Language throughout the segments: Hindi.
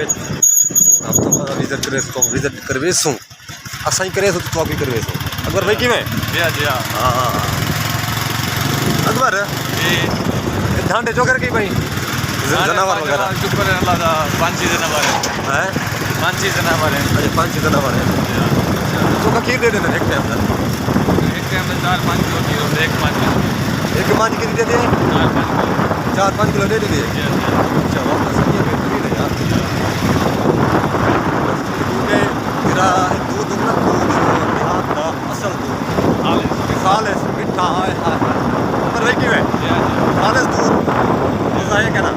में अब तो विजिट करवे सो असा ही करे सो तो भी करवे सो अकबर भाई किवें जी हां अकबर जी ढांडे जो कर के भाई जनावर वगैरह शुक्र है अल्लाह दा 5 जनावर है 5 जनावर है अरे 5 जनावर है तो का खीर दे देना एक टाइम में 4-5 किलो की और एक 5 किलो एक मान के दे दे 4-5 किलो दे दे अच्छा बहुत सही है बेहतरीन है यार क्योंकि तेरा दूध ना दूध देहात का असल दूध खालिस मिठा है पर भाई क्यों है खालिस दूध ऐसा है क्या ना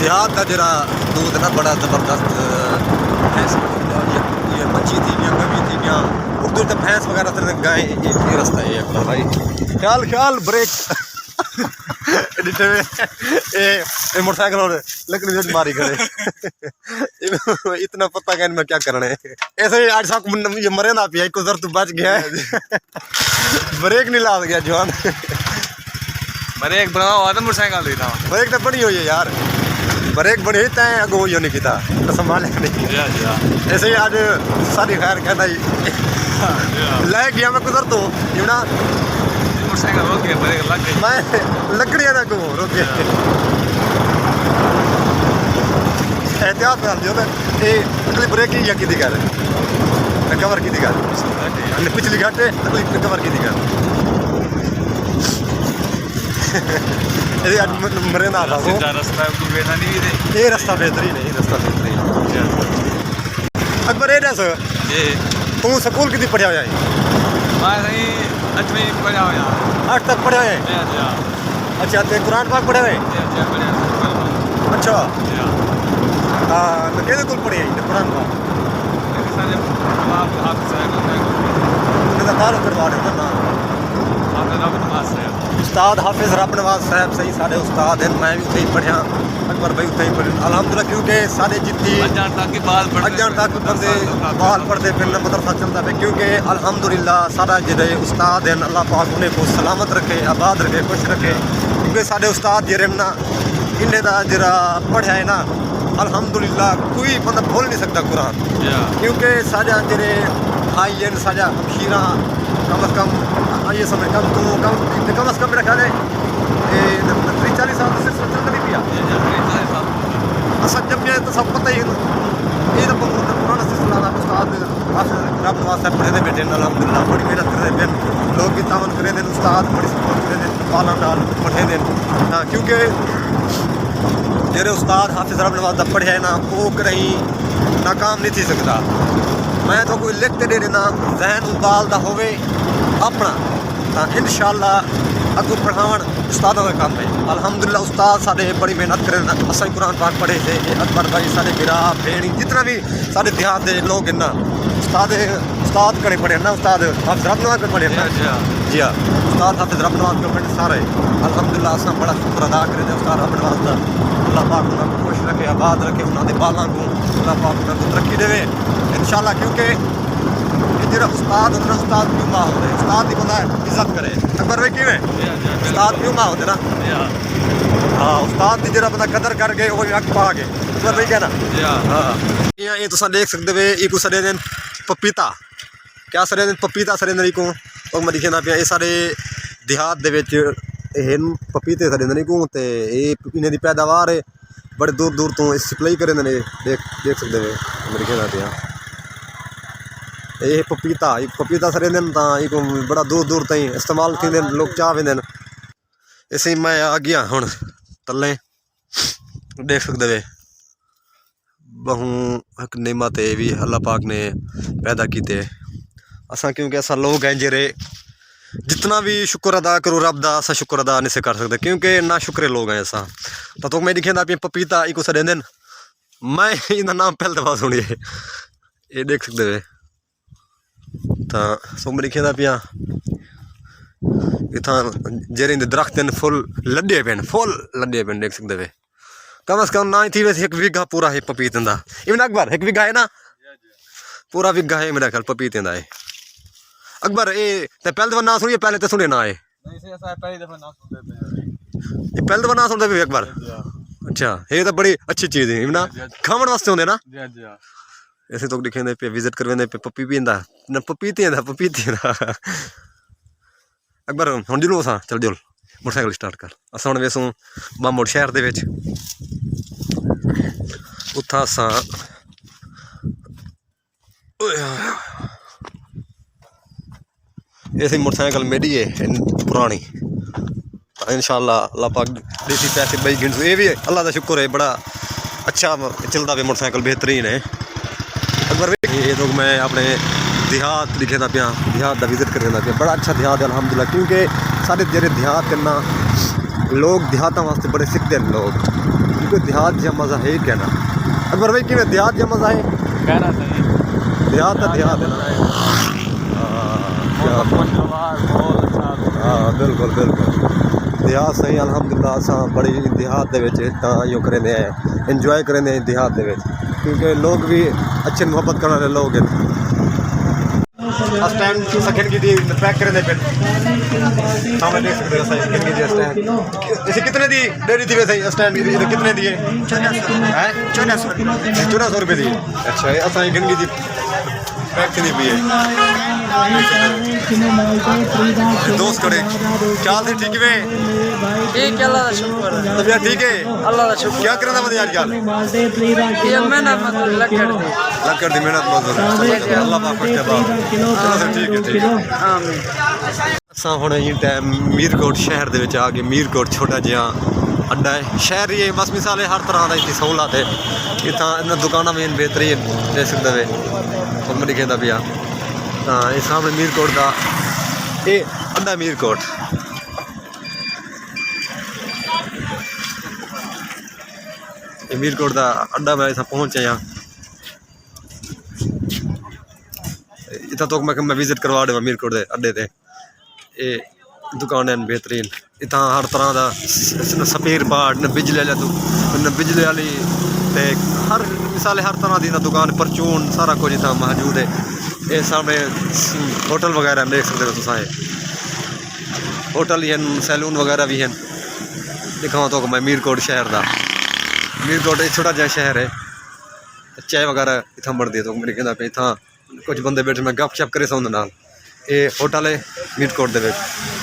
देहात का जरा दूध ना बड़ा ज़बरदस्त है ये मच्छी थी या कभी थी क्या उर्दू तो भैंस वगैरह से गाय ये रास्ता है एक भाई ख्याल ब्रेक ये मोटरसाइकिल और लकड़ी से मारी खड़े इतना पता क्या मैं क्या करना है ऐसे ही 8 साल ये मरे ना पिया को जर तू बच गया है ब्रेक नहीं ला गया जवान ब्रेक बनाओ आदम मोटरसाइकिल लेता ब्रेक तो बनी हुई है यार ब्रेक बनी हुई तय अगो ही नहीं किता तो संभाले नहीं ऐसे ही आज सारी खैर कहना ही ले गया मैं गुजर तो ये ना मोटरसाइकिल रोक गया ब्रेक लग गई मैं लकड़ियां ना को रोक गया एहतियात कर दियो ना ये अगली ब्रेक ही या की दिखा रहे कवर की दिखा रहे पिछली घाटे अगली कवर की दिखा आज मरे ना था सीधा रास्ता को बेना नहीं दे ये रास्ता बेहतरीन है ये रास्ता बेहतरीन अकबर ये दस ये तू स्कूल कितनी पढ़ा हुआ है मैं सही 8वीं पढ़ा हुआ 8 तक पढ़े हुए जी अच्छा ते कुरान पाक पढ़े हुए जी अच्छा हाँ तो कैसे कुल पढ़े हैं कुरान पाक सारे बाप हाथ से उनका ताल्लुक करवा रहे हैं ना हाफिज रब नवाज साहब उस्ताद हाफिज रब नवाज साहब सही सारे उस्ताद हैं मैं भी उठे ही पढ़िया अकबर भाई उठे ही पढ़े अल्हम्दुलिल्लाह क्योंकि सारे जितनी अजान तक की बाल पढ़ते बाल पढ़ते फिर मदरसा चलता है क्योंकि अल्हम्दुलिल्लाह सारा जिधे उस्ताद हैं अल्लाह पाक उन्हें को सलामत रखे आबाद रखे खुश रखे क्योंकि सारे उस्ताद जेरे ना इन्हें दा जरा पढ़ा है ना अल्हम्दुलिल्लाह कोई बंदा भूल नहीं सकता कुरान क्योंकि साजा जेरे भाई हैं साजा खीरा कम अज़ कम ये समय कम अज़ कम मेरा ख्याल है 30-40 साल से चलता नहीं पिया असा जब मैं तो सब पता ही ये तो पुराना सिलसिला था उस्ताद रब नवाज साहब पढ़े बैठे अल्हम्दुलिल्लाह बड़ी मेहनत कर रहे हैं लोग भी तावन करे देन उस्ताद बड़ी सपोर्ट करे देन पालन डाल पढ़े देन क्योंकि जेरे उस्ताद हाफिज रब नवाज दा पढ़े ना वो कहीं नाकाम नहीं थी सकता मैं तो कोई लिखते दे देना जहन उबाल दा होवे अपना तो इंशाअल्लाह अगू पढ़ावन उस्तादा का काम है अल्हम्दुलिल्लाह उस्ताद सारे बड़ी मेहनत करें असा कुरान पाक पढ़े थे अकबर भाई सारे बिरा भेड़ी जितना भी सारे देहात के लोग हैं ना उस्ताद कड़े पढ़े ना उस्ताद हाफिज रब नवाज पढ़े ना जी हाँ उस्ताद हाफिज रब नवाज के पढ़े सारे अल्हम्दुलिल्लाह असा बड़ा शुक्र अदा करें उस्ताद रब नवाज का अल्लाह पाक उन्होंने खुश रखे आबाद रखे उन्होंने बालों को अल्लाह पाक उन्होंने तरक्की देवे इंशाअल्लाह क्योंकि जो उस्ताद होते ना उस्ताद क्यों माँ होते उस्ताद की बंदा इज्जत करे अकबर भाई किवें उस्ताद क्यों माँ होते ना हाँ उस्ताद की जरा बंदा कदर करके वो अग पा गए अकबर भाई कहना हाँ ये तुम देख सकते हो एक सरे दिन पपीता क्या सरे दिन पपीता सरे दिन को और मैं लिखे ना पिया ये सारे देहात के पपीते सरे दिन को तो ये इन्हें की पैदावार है बड़े दूर दूर तो सप्लाई करे देख सकते हो मैं लिखे ना पिया ये पपीता सरे दिन तो बड़ा दूर दूर तई इस्तेमाल थी लोग चाह वेंदे इसे मैं आ गया हूँ तले देख सकते वे बहु हक नेमत भी अल्लाह पाक ने पैदा किए असा क्योंकि असा लोग हैं जेरे जितना भी शुक्र अदा करो रब दा असा शुक्र अदा नहीं से कर सकते क्योंकि ना शुक्रे लोग हैं असा तो मैं दिखे ना पपीता इको सरे दिन मैं इनका नाम पहले दफा सुनिए ये देख सकते वे तो सुम लिखे पिया इतना जेरे दरख्त फुल लड्डे पे देख सकते वे कम अज कम ना थी वैसे 1 बीघा पूरा है पपीते का इवन अकबर 1 बीघा है ना पूरा बीघा है मेरा ख्याल पपीते का है अकबर ये पहले दफा ना सुनिए पहले तो सुने ना आए पहले दफा ना सुनते पे अकबर अच्छा ये तो बड़ी अच्छी चीज़ है ना, खावन वास्ते होंगे ना। जी जी हाँ। ऐसे तो लिखे पे विजिट करवे पे पप्पी पींदा ना, पपीते दा पपीते दा। अकबर हुण जुलूं असां चल जुल मोटरसाइकिल स्टार्ट कर। असां हुण वेसूं बामोड़ शहर दे विच, उत्थां असां ऐसी मोटरसाइकिल मेरी है पुरानी, इंशाल्लाह अल्लाह पाक देसी पैसे बई गिन ये भी अल्लाह का शुक्र है, बड़ा अच्छा चलता पे मोटरसाइकिल, बेहतरीन है। अकबर ये तो मैं अपने देहात लिखे दा पिया, देहात का विजिट करना पिया, बड़ा अच्छा देहात है अल्हम्दुलिल्लाह, क्योंकि सारे जेरे देहात करना लोग देहातों वास्ते बड़े सिखते हैं लोग, क्योंकि देहात जहा मज़ा है क्या ना। अकबर भाई कि देहात जहा मज़ा है, कहना सही देहात का देहात है ना। हाँ बिल्कुल बिल्कुल, देहात सही अल्हम्दुलिल्लाह। असां बड़ी देहात दे विच तां इहो करेंदे हैं, इंजॉय करेंदे हैं देहात दे विच, क्योंकि लोग भी अच्छे मुहब्बत करने वाले लोग हैं। स्टैंड सेकंड की दी पैक करेंदे पे सामने देख सकते हो सही सेकंड की दी स्टैंड इसे कितने दी दे रही थी वैसे स्टैंड की दी कितने दिए 1400 रुपये दी। अच्छा ये असां गंगी दी पैक की भी है दोस्त करे चाल से ठीक है ठीक है अल्लाह का शुक्र है। तबीयत ठीक है अल्लाह का शुक्र। क्या करना मत यार यार ये मेहनत मतलब लकड़ दी मेहनत मत अल्लाह पाक के बाद चलो ठीक है आमीन। असां हुण इस टाइम मीरकोट शहर दे विच आ गए। मीरकोट छोटा जिहा अड्डा है, शहर ही है, बस मिसाल है, हर तरह का इतनी सहूलत है इतना, इन दुकाना में बेहतरीन दे सकते वे तो मैं लिखे पिया। हाँ ये सामने मीरकोट का ये अड्डा मीरकोट, ये मीरकोट का अड्डा मैं इतना पहुँचे यहाँ इतना तो मैं विजिट करवा देवा मीरकोट के अड्डे ते। ये दुकान है बेहतरीन, इतना हर तरह का स्पेयर पार्ट न बिजली न बिजली वाली ते हर मिसाल हर तरह की दुकान परचून सारा कुछ इतना मौजूद है। ये सामने होटल वगैरह देख सकते हो तुम, होटल ही हैं, सैलून वगैरह भी हैं। दिखाओ तो मैं मीरकोट शहर का, मीरकोट एक छोटा जहा शहर है, चाय वगैरह इतना बनती है तो मेरे कहना पे इतना कुछ बंदे बैठे मैं गप शप करे सौंदे नाल। ये होटल है मीरकोट दे विच।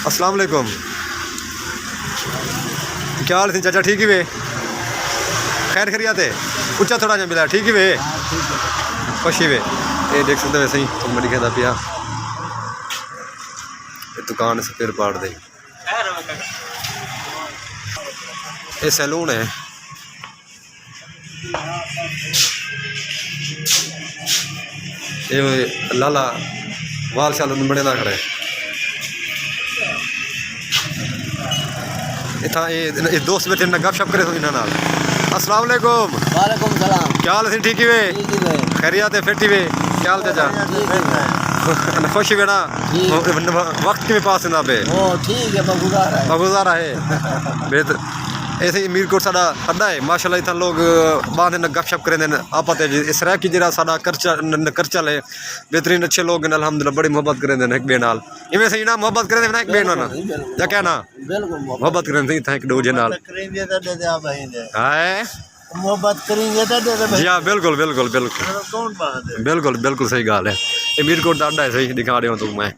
अस्सलाम वालेकुम, क्या हाल है चाचा, ठीक ही वे, खैर खैरियत है, उच्चा थोड़ा जहा मिला, ठीक ही वे, खुश ही वे। ये देख सकते वैसे ही तो मैं कहता पिया दुकान से फिर पाड़ दे, ये सैलून है। ये लाला वाल शाल बने ना खड़े इतना, ये दोस्त बैठे ना गप शप करे तो इन्होंने। अस्सलाम वालेकुम। वालेकुम सलाम। क्या हाल है, ठीक ही वे, खैरियत है, फिट ही वे, क्या हाल चाचा, खुश ही वे ना, वक्त के पास ना पे ठीक है बगुजारा है बेहतर। ऐसे ही मीरकोट साडा अड्डा है माशाल्लाह, इतना लोग बांधे न गप शप करेंदे न आपस इस तरह की जरा साडा करचल है बेहतरीन, अच्छे लोग हैं अल्हम्दुलिल्लाह, बड़ी मोहब्बत करेंदे न एक बे नाल, इवें सही ना मोहब्बत करेंदे ना एक बे नाल या क्या ना मोहब्बत करेंदे इतना एक दूजे नाल है मोहब्बत करेंगे तो जी हाँ बिल्कुल बिल्कुल बिल्कुल कौन बात है। बिल्कुल बिल्कुल सही गाल है। ये मीरकोट का अड्डा है, सही दिखा रहे हो तुम मैं।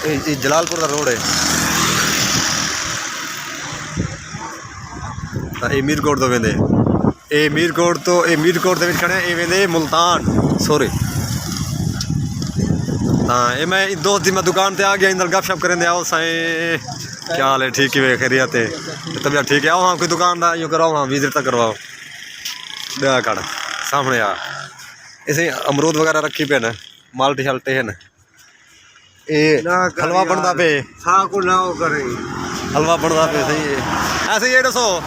ये जलालपुर का रोड है, ये मीरकोट तो वेंदे, ये मीरकोट तो ये मीरकोट दे विच खड़े ये वेंदे मुल्तान सॉरी। हाँ ये मैं दोस्त दी मैं दुकान ते आ गया, इंदर गप शप करेंदे आओ साईं क्या हाल है, ठीक ही वे खैरियत है, तबीयत ठीक है, आओ हाँ कोई दुकान का यूँ कराओ, हाँ विजिट तक करवाओ दया कर सामने आ। ऐसे अमरूद वगैरह रखी पे न, माल्टी शाल्टे है न, ये हलवा बनता पे हलवा बनता पे सही है। ऐसे ये दसो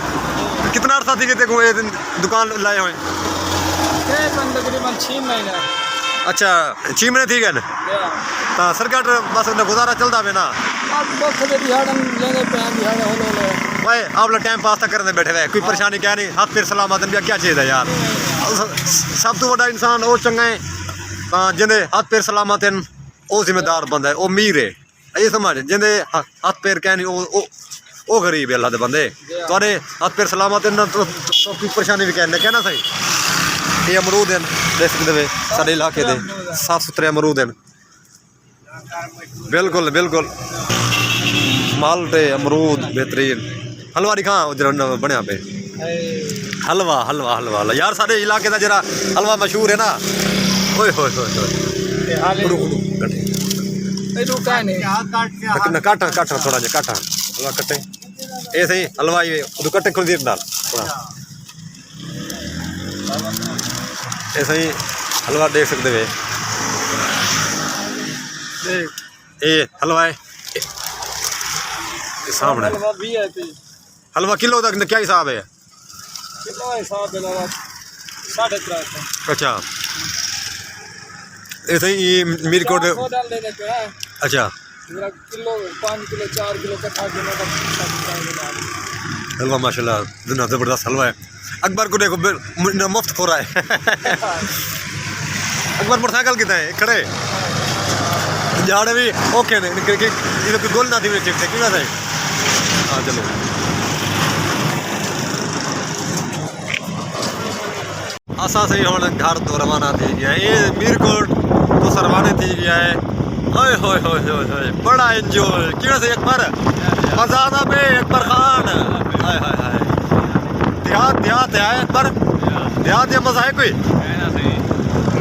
कितना अर्सा थी देखो ये दुकान लाए हुए तकरीबन 6 महीने। अच्छा 6 महीने थी गए न, तो सरकार बस गुजारा चलता पे ना भाई आप लोग टाइम पास तक करने बैठे हुए, कोई परेशानी क्या नहीं, हाथ फिर सलामत भी क्या चाहिए यार, सब तो बड़ा इंसान वो चंगा है जिन्हें हाथ फिर सलामत हैं, वो जिम्मेदार बंदा है, वो मीर है, ये समझ जिंदे हथ पैर कह नहीं वो गरीब है अल्लाह दे बंदे थोड़े हथ पैर सलामत ना तो कोई परेशानी भी कहना सही ये अमरूद हैं देख सकते हो साढ़े इलाके दे साफ सुथरे अमरूद हैं बिल्कुल बिल्कुल माल्टे अमरूद बेहतरीन हलवा दिखा बनया पे हलवा हलवा हलवा यार साढ़े इलाके का जरा हलवा मशहूर है ना ओए होए होए काटा काटा थोड़ा जा काटा हलवा कटे ये सही हलवा ये कटे खुल दी डाल थोड़ा ये सही हलवा देख सकते हो ये हलवा है सामने हलवा किलो तक क्या हिसाब है अच्छा ये सही ये मेरी कोट अच्छा किलो 5 किलो 4 किलो हलवा माशाल्लाह दुनिया जबरदस्त हलवा है अकबर को देखो मुफ्त खो रहा है अकबर मोटरसाइकिल कितना है खड़े जाने भी ओके ने कोई गोल ना थी मेरे चिप से क्यों ना सही हाँ चलो असा सही हम घर तो रवाना थी गया ये मीरकोट तो सरवाने थी गया है ओए होए होए होए होए बड़ा एंजॉय क्यों से अकबर मजा आता पे अकबर खान हाय हाय हाय देहात देहात है अकबर देहात या मजा है कोई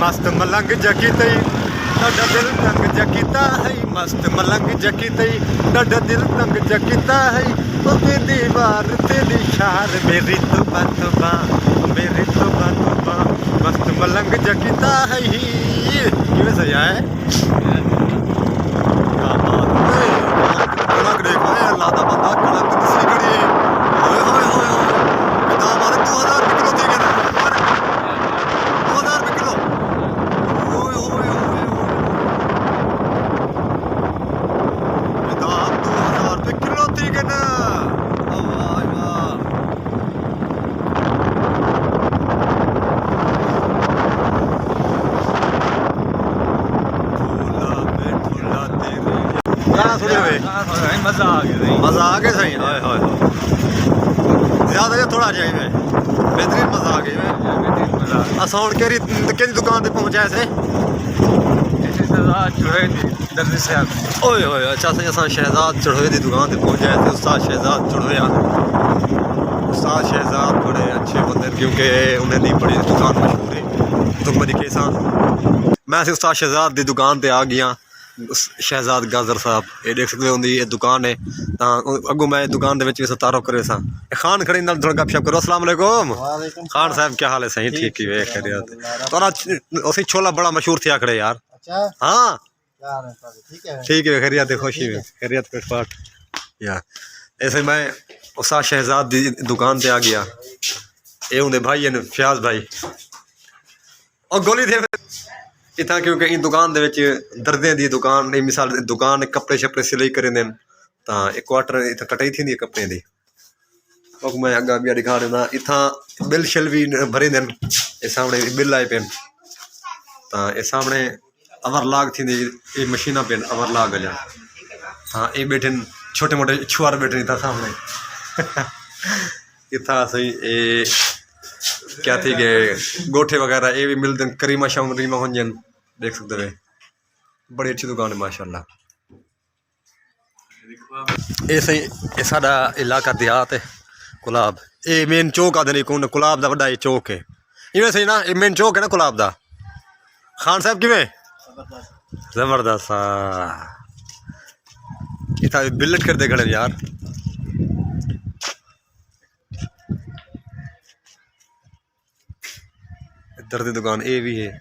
मस्त मलंग जकी तई डा दिल तंग जकीता है मस्त मलंग जकी तई डा दिल तंग जकीता है ओ दीवार तेरी शार मेरी तो मेरी तो मस्त मलंग जकीता है क्यों सही है कड़क देखो अल्लाह दा बंदा कड़क दूसरी घड़ी है ओए होए होए कितना हमारे 2000 रुपये किलो थी क्या 2000 रुपये किलो ओए होए होए कितना 2000 रुपये किलो थी क्या वाह वाह गाना सुने हुए मजा आ गया सही हाय हाय ज़्यादा या थोड़ा चाहिए बेहतरीन मजा आ गया असा हूँ केरी दुकान पर पहुँचा से ओए होए अच्छा सही असा शहजाद चढ़ोए की दुकान पर पहुँचा थे उस्ताद शहजाद चढ़ोया उस्ताद शहजाद बड़े अच्छे बंदे क्योंकि उन्हें नहीं बड़ी दुकान मशहूर है तो मेरी केसा मैं उस्ताद शहजाद की दुकान पर आ गया शहजाद गाजर साहब ये देख सकते हो ये दुकान है अगू मैं दुकान के तारुफ करे सा खान खड़ी थोड़ा गपशप करो अस्सलाम वालेकुम खान साहब क्या हाल है सही ठीक ही वे खैरियत थोड़ा उसी छोला बड़ा मशहूर थे आखड़े यार हाँ ठीक है खैरियत है खुशी में खैरियत पाठ यार ऐसे मैं उस्ताद शहजाद की दुकान पे आ गया ये होंगे भाई है फयाज भाई और गोली थे इतना क्योंकि इन दुकान दर्दे की दुकान मिसाल दुकान कपड़े शपड़े सिलाई करे देन तो एक क्वार्टर इतना कटाई थी कपड़े की और मैं अगर भी दिखा देना इतना बिल शिल भी भरे देन ये सामने बिल आए पेन तो ये सामने अवर लाग थी ये मशीना पेन अवर लाग गया हाँ ये बैठे छोटे मोटे छुआर बैठे इतना सामने इतना सही ये क्या थी कि गोठे वगैरह ये भी मिलते करीमा शरीमा होंजन देख सकते हो बड़ी अच्छी दुकान है माशाल्लाह ये सही ये साडा इलाका देहात है गुलाब ये मेन चौक आदि नहीं कौन गुलाब का बड़ा ये चौक है इवें सही ना ये मेन चौक है ना गुलाब का खान साहब किवें जबरदस्त इतना बिल्लेट करते खड़े यार इधर की दुकान ये भी है